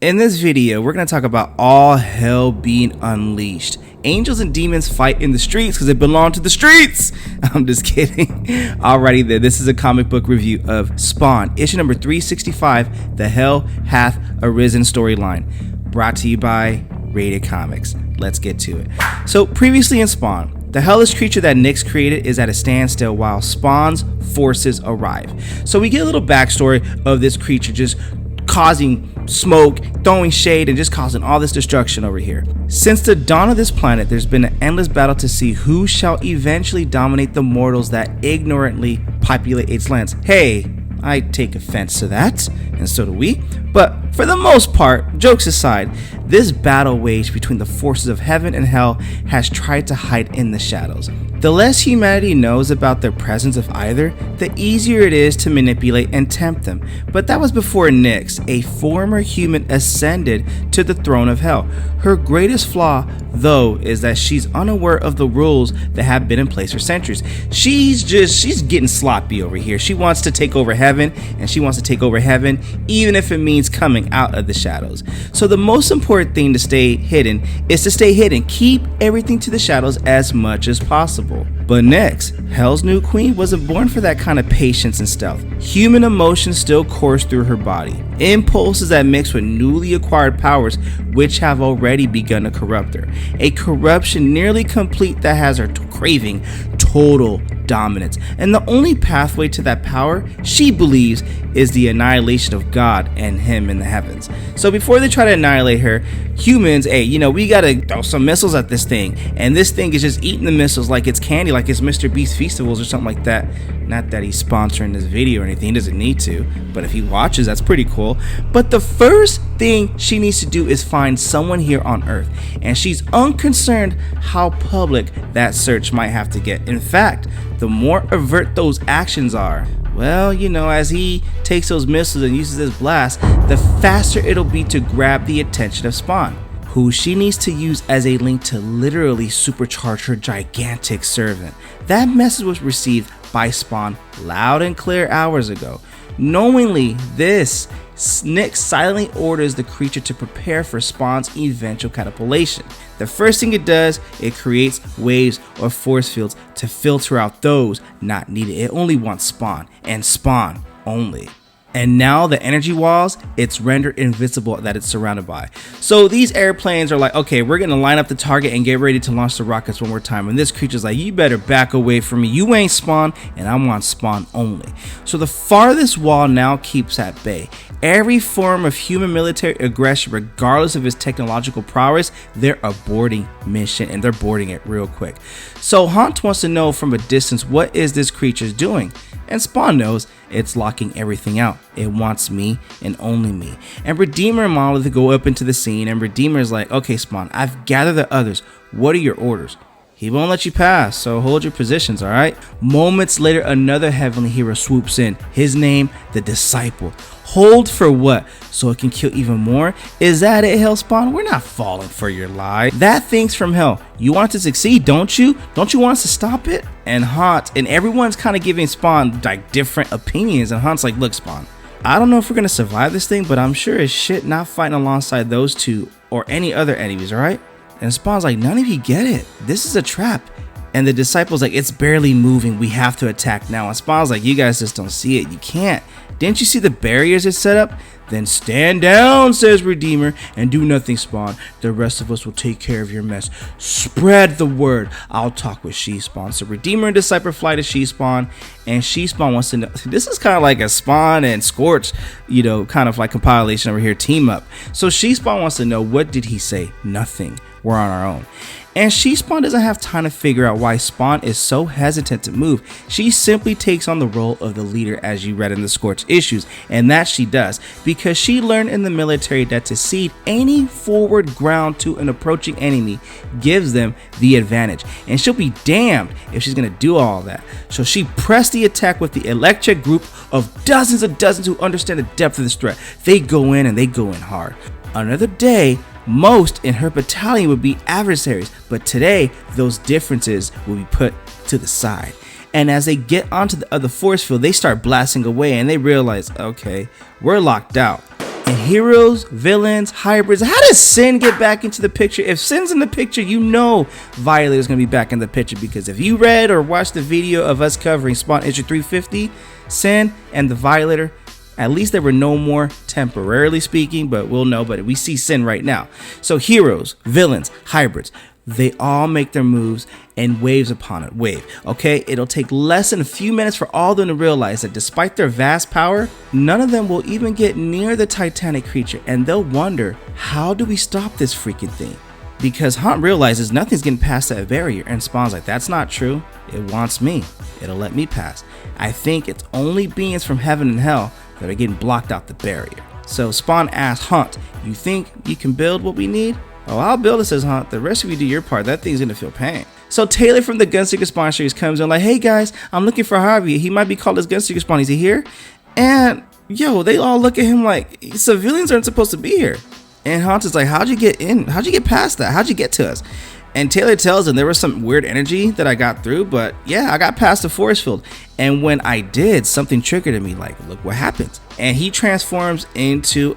In this video, we're going to talk about all hell being unleashed. Angels and demons fight in the streets because they belong to the streets. I'm just kidding. Alrighty there, this is a comic book review of Spawn, issue number 365, The Hell Hath Arisen storyline, brought to you by RatedComics. Let's get to it. So previously in Spawn, the hellish creature that Nyx created is at a standstill while Spawn's forces arrive. So we get a little backstory of this creature just causing smoke, throwing shade, and just causing all this destruction over here. Since the dawn of this planet, there's been an endless battle to see who shall eventually dominate the mortals that ignorantly populate its lands. Hey, I take offense to that, and so do we. But for the most part, jokes aside, this battle waged between the forces of heaven and hell has tried to hide in the shadows. The less humanity knows about their presence of either, the easier it is to manipulate and tempt them. But that was before Nyx, a former human, ascended to the throne of hell. Her greatest flaw, though, is that she's unaware of the rules that have been in place for centuries. She's getting sloppy over here. She wants to take over heaven, and she wants to take over heaven even if it means coming out of the shadows. So the most important thing to stay hidden is to stay hidden. Keep everything to the shadows as much as possible. But Nyx, Hell's new queen, wasn't born for that kind of patience and stealth. Human emotions still course through her body, impulses that mix with newly acquired powers which have already begun to corrupt her. A corruption nearly complete that has her craving total dominance. And the only pathway to that power, she believes, is the annihilation of God and him in the heavens. So before they try to annihilate her, humans, hey, we gotta throw some missiles at this thing, and this thing is just eating the missiles like it's candy, like it's Mr. Beast Festivals or something like that. Not that he's sponsoring this video or anything, he doesn't need to, but if he watches, that's pretty cool. But the first thing she needs to do is find someone here on Earth, and she's unconcerned how public that search might have to get. In fact, the more overt those actions are, well, as he takes those missiles and uses his blast, the faster it'll be to grab the attention of Spawn, who she needs to use as a link to literally supercharge her gigantic servant. That message was received by Spawn loud and clear hours ago. Knowingly this, Nyx silently orders the creature to prepare for Spawn's eventual catapultation. The first thing it does, it creates waves or force fields to filter out those not needed. It only wants Spawn, and Spawn only. And now the energy walls, it's rendered invisible that it's surrounded by. So these airplanes are like, okay, we're gonna line up the target and get ready to launch the rockets one more time. And this creature's like, you better back away from me. You ain't Spawn, and I want Spawn only. So the farthest wall now keeps at bay every form of human military aggression, regardless of its technological prowess. They're aborting mission, and they're boarding it real quick. So Hunt wants to know from a distance, what is this creature doing? And Spawn knows it's locking everything out. It wants me and only me. And Redeemer and Monolith go up into the scene, and Redeemer is like, okay, Spawn, I've gathered the others. What are your orders? He won't let you pass, so hold your positions, alright? Moments later, another heavenly hero swoops in. His name, the Disciple. Hold for what? So it can kill even more? Is that it, Hell Spawn? We're not falling for your lie. That thing's from hell. You want it to succeed, don't you? Don't you want us to stop it? And Hunt, and everyone's kind of giving Spawn like different opinions, and Hunt's like, look, Spawn, I don't know if we're gonna survive this thing, but I'm sure as shit not fighting alongside those two or any other enemies, alright? And Spawn's like, none of you get it. This is a trap. And the Disciple's like, it's barely moving. We have to attack now. And Spawn's like, you guys just don't see it. You can't. Didn't you see the barriers it's set up? Then stand down, says Redeemer, and do nothing, Spawn. The rest of us will take care of your mess. Spread the word. I'll talk with She-Spawn. So Redeemer and Disciple fly to She-Spawn, and She-Spawn wants to know. This is kind of like a Spawn and Scorch, kind of like compilation over here, team up. So She-Spawn wants to know, what did he say? Nothing. We're on our own. And She-Spawn doesn't have time to figure out why Spawn is so hesitant to move. She simply takes on the role of the leader, as you read in the Scorch issues, and that she does because she learned in the military that to cede any forward ground to an approaching enemy gives them the advantage, and she'll be damned if she's gonna do all that. So she pressed the attack with the electric group of dozens who understand the depth of this threat. They go in, and they go in hard. Another day, most in her battalion would be adversaries, but today those differences will be put to the side. And as they get onto the other force field, they start blasting away, and they realize, okay, we're locked out. And heroes, villains, hybrids. How does Sin get back into the picture? If Sin's in the picture, you know Violator's going to be back in the picture, because if you read or watched the video of us covering Spawn issue 350, Sin and the Violator, at least they were no more, temporarily speaking, but we'll know. But we see Sin right now. So heroes, villains, hybrids, they all make their moves and waves upon it. Wave. Okay, it'll take less than a few minutes for all of them to realize that despite their vast power, none of them will even get near the Titanic creature, and they'll wonder, how do we stop this freaking thing? Because Hunt realizes nothing's getting past that barrier, and Spawn's like, that's not true. It wants me. It'll let me pass. I think it's only beings from heaven and hell that are getting blocked out the barrier. So Spawn asks Hunt, you think you can build what we need? Oh, I'll build it, says Hunt. The rest of you do your part. That thing's gonna feel pain. So Taylor from the Gunseeker Spawn series comes in like, hey guys, I'm looking for Harvey. He might be called as Gunseeker Spawn. Is he here? And yo, they all look at him like, civilians aren't supposed to be here. And Hunt is like, how'd you get in? How'd you get past that? How'd you get to us? And Taylor tells him there was some weird energy that I got through, but yeah, I got past the force field. And when I did, something triggered in me, like, look what happens. And he transforms into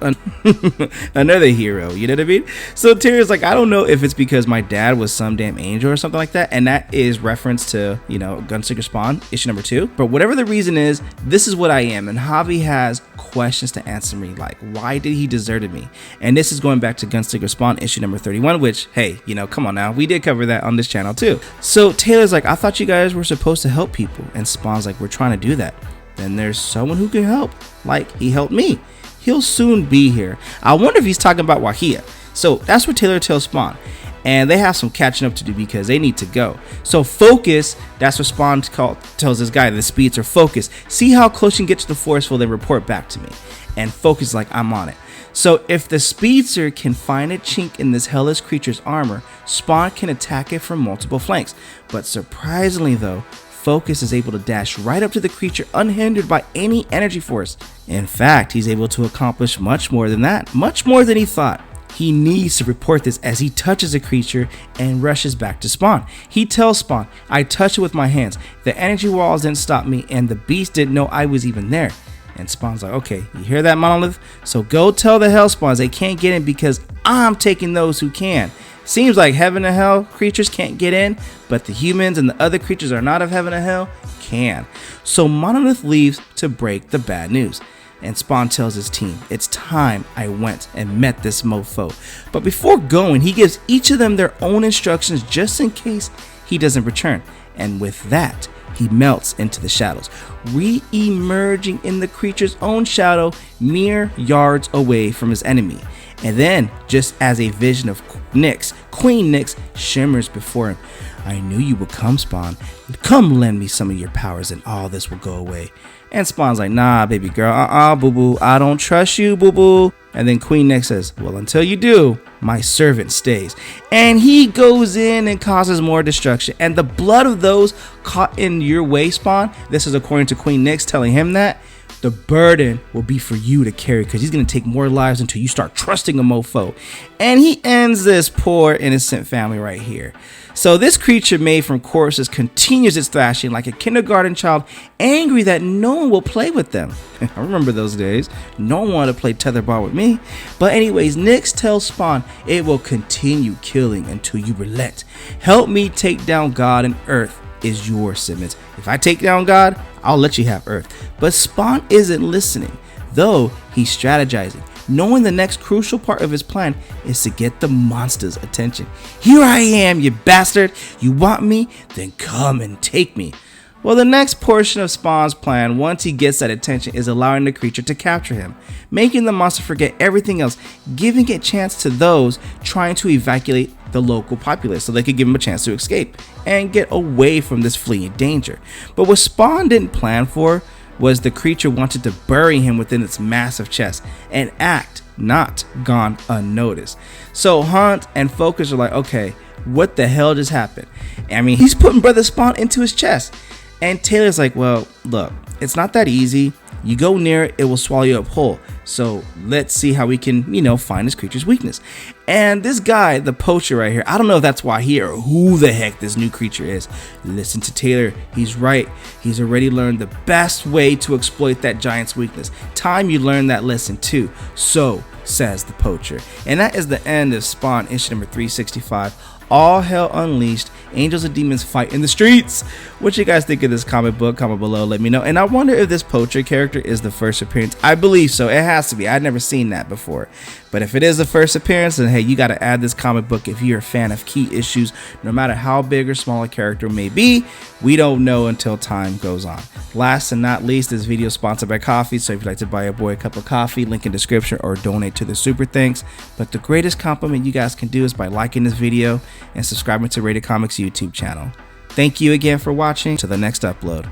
another hero, you know what I mean? So Taylor's like, I don't know if it's because my dad was some damn angel or something like that. And that is reference to, you know, Gunseeker Spawn, issue number 2. But whatever the reason is, this is what I am. And Javi has questions to answer me, like, why did he deserted me? And this is going back to Gunseeker Spawn, issue number 31, which, hey, you know, come on now. We did cover that on this channel too. So Taylor's like, I thought you guys were supposed to help people. And Spawn's like, we're trying to do that. Then there's someone who can help. Like, he helped me. He'll soon be here. I wonder if he's talking about Wahia. So that's what Taylor tells Spawn. And they have some catching up to do because they need to go. So focus, that's what Spawn tells this guy, the speeds are focus. See how close you can get to the force field and report back to me. And focus is like, I'm on it. So if the speedster can find a chink in this hellish creature's armor, Spawn can attack it from multiple flanks. But surprisingly though, Focus is able to dash right up to the creature unhindered by any energy force. In fact, he's able to accomplish much more than that, much more than he thought. He needs to report this as he touches the creature and rushes back to Spawn. He tells Spawn, I touched it with my hands. The energy walls didn't stop me and the beast didn't know I was even there. And Spawn's like, okay, you hear that, Monolith? So go tell the Hell Spawns they can't get in because I'm taking those who can. Seems like heaven and hell creatures can't get in, but the humans and the other creatures are not of heaven and hell can. So Monolith leaves to break the bad news. And Spawn tells his team, it's time I went and met this mofo. But before going, he gives each of them their own instructions just in case he doesn't return. And with that, he melts into the shadows, re-emerging in the creature's own shadow mere yards away from his enemy. And then, just as a vision of Nyx, Queen Nyx shimmers before him. I knew you would come, Spawn. Come lend me some of your powers and all this will go away. And Spawn's like, nah, baby girl, boo-boo. I don't trust you, boo-boo. And then Queen Nyx says, well, until you do, my servant stays. And he goes in and causes more destruction. And the blood of those caught in your way, Spawn, this is according to Queen Nyx telling him that, the burden will be for you to carry because he's going to take more lives until you start trusting a mofo. And he ends this poor innocent family right here. So this creature made from corpses continues its thrashing like a kindergarten child, angry that no one will play with them. I remember those days. No one wanted to play tetherball with me. But anyways, Nyx tells Spawn it will continue killing until you relent. Help me take down God and Earth is yours, Simmons. If I take down God, I'll let you have Earth. But Spawn isn't listening, though he's strategizing, knowing the next crucial part of his plan is to get the monster's attention. Here I am, you bastard. You want me? Then come and take me. Well, the next portion of Spawn's plan, once he gets that attention, is allowing the creature to capture him, making the monster forget everything else, giving a chance to those trying to evacuate the local populace so they could give him a chance to escape and get away from this fleeing danger. But what Spawn didn't plan for was the creature wanted to bury him within its massive chest, an act not gone unnoticed. So Hunt and Focus are like, okay, what the hell just happened? I mean, he's putting Brother Spawn into his chest. And Taylor's like, well, look, It's not that easy. You go near it, it will swallow you up whole. So let's see how we can, you know, find this creature's weakness. And this guy, the poacher right here, I don't know if that's why he or who the heck this new creature is. Listen to Taylor. He's right. He's already learned the best way to exploit that giant's weakness. Time you learn that lesson too. So says the poacher. And that is the end of Spawn issue number 365. All Hell Unleashed, Angels and Demons Fight in the Streets. What you guys think of this comic book? Comment below, let me know. And I wonder if this poacher character is the first appearance. I believe so. It has to be. I've never seen that before. But if it is the first appearance, then hey, you got to add this comic book if you're a fan of key issues, no matter how big or small a character may be. We don't know until time goes on. Last and not least, this video is sponsored by coffee. So if you'd like to buy your boy a cup of coffee, link in description, or donate to the Super Thanks. But the greatest compliment you guys can do is by liking this video and subscribing to RatedComics YouTube channel. Thank you again for watching. To the next upload.